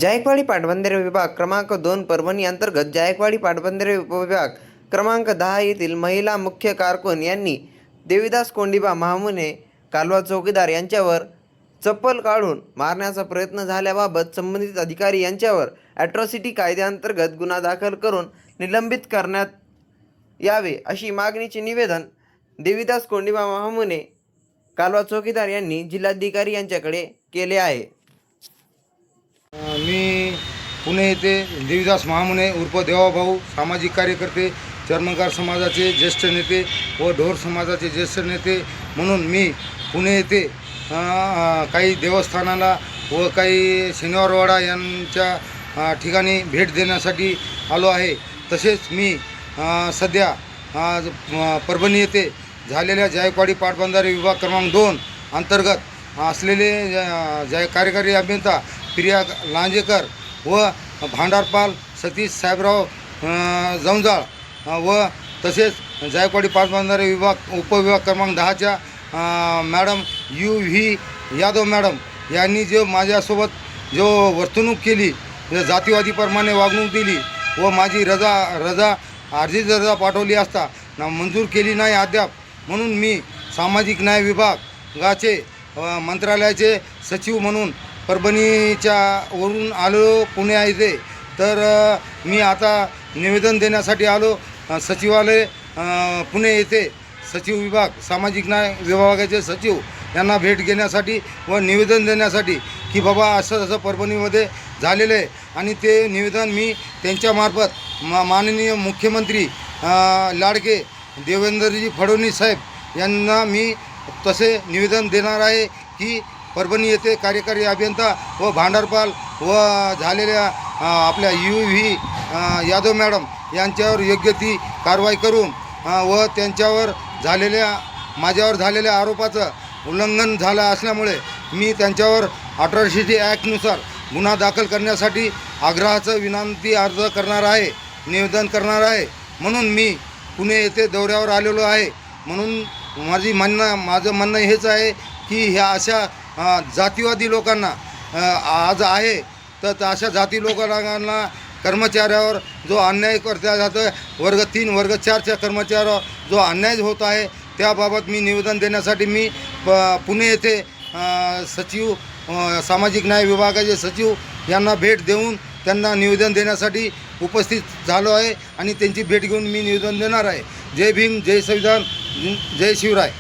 जायकवाडी पाटबंधारे विभाग क्रमांक 2 परभणी अंतर्गत जायकवाडी पाटबंधारे उपविभाग क्रमांक 10 येथील महिला मुख्य कारकून यांनी देवीदास कोंडिबा महामुने कालवा चौकीदार यांच्यावर चप्पल काढून मारण्याचा प्रयत्न झाल्याबाबत संबंधित अधिकारी यांच्यावर ॲट्रॉसिटी कायद्याअंतर्गत गुन्हा दाखल करून निलंबित करण्यात यावे अशी मागणीचे निवेदन देवीदास कोंडिबा महामुने कालवा चौकीदार यांनी जिल्हाधिकारी यांच्याकडे केले आहे। मी पुणे येथे देवीदास महामुने उर्फ देवाभाऊ सामाजिक कार्यकर्ते, चर्मकार समाजाचे ज्येष्ठ नेते व ढोर समाजाचे ज्येष्ठ नेते म्हणून मी पुणे येथे काही देवस्थानाला व काही शनिवारवाडा यांच्या ठिकाणी भेट देण्यासाठी आलो आहे। तसेच मी सध्या परभणी येथे झालेल्या जायकवाडी पाटबंधारे विभाग क्रमांक 2 अंतर्गत असलेले कार्यकारी अभियंता प्रिया लांजेकर व भांडारपाल सतीश साहेबराव जंजाळ व तसेच जायकवाडी पाटबंधारे विभाग उपविभाग क्रमांक 10च्या मॅडम UV यादव मॅडम यांनी जो माझ्यासोबत जो वर्तणूक केली, जातीवादीप्रमाणे वागणूक दिली व माझी रजा अर्जित रजा पाठवली असता मंजूर केली नाही अद्याप, म्हणून मी सामाजिक न्याय विभागाचे मंत्रालयाचे सचिव म्हणून परभणीच्या वरून आलो पुणे येथे। तर मी आता निवेदन देण्यासाठी आलो सचिवालय पुणे येथे सचिव विभाग सामाजिक न्याय विभागाचे सचिव यांना भेट घेण्यासाठी व निवेदन देण्यासाठी की बाबा असं परभणीमध्ये झालेलं आहे आणि ते निवेदन मी त्यांच्यामार्फत माननीय मुख्यमंत्री लाडके देवेंद्रजी फडणवीस साहेब यांना मी तसे निवेदन देणार आहे की परभणी येथे कार्यकारी अभियंता व भांडारपाल व झालेल्या आपल्या UV यादव मॅडम यांच्यावर योग्य ती कारवाई करून व त्यांच्यावर माझ्यावर झालेल्या आरोपाचं उल्लंघन झालं असल्यामुळे मी त्यांच्यावर अट्रॉसिटी ॲक्टनुसार गुन्हा दाखल करण्यासाठी आग्रहाचं विनंती अर्ज करणार आहे, निवेदन करणार आहे। म्हणून मी पुणे येथे दौऱ्यावर आलेलो आहे। म्हणून माझं म्हणणं हेच आहे की ह्या अशा जातीवादी लोकांना आज आहे तर अशा जाती लोकांना कर्मचाऱ्यावर जो अन्याय करता जातं, वर्ग 3 वर्ग 4च्या कर्मचाऱ्यावर जो अन्याय होत आहे त्याबाबत मी निवेदन देण्यासाठी मी पुणे येथे सचिव सामाजिक न्याय विभागाचे सचिव यांना भेट देऊन त्यांना निवेदन देण्यासाठी उपस्थित झालो आहे आणि त्यांची भेट घेऊन मी निवेदन देणार आहे। जय भीम, जय संविधान, जय शिवराय।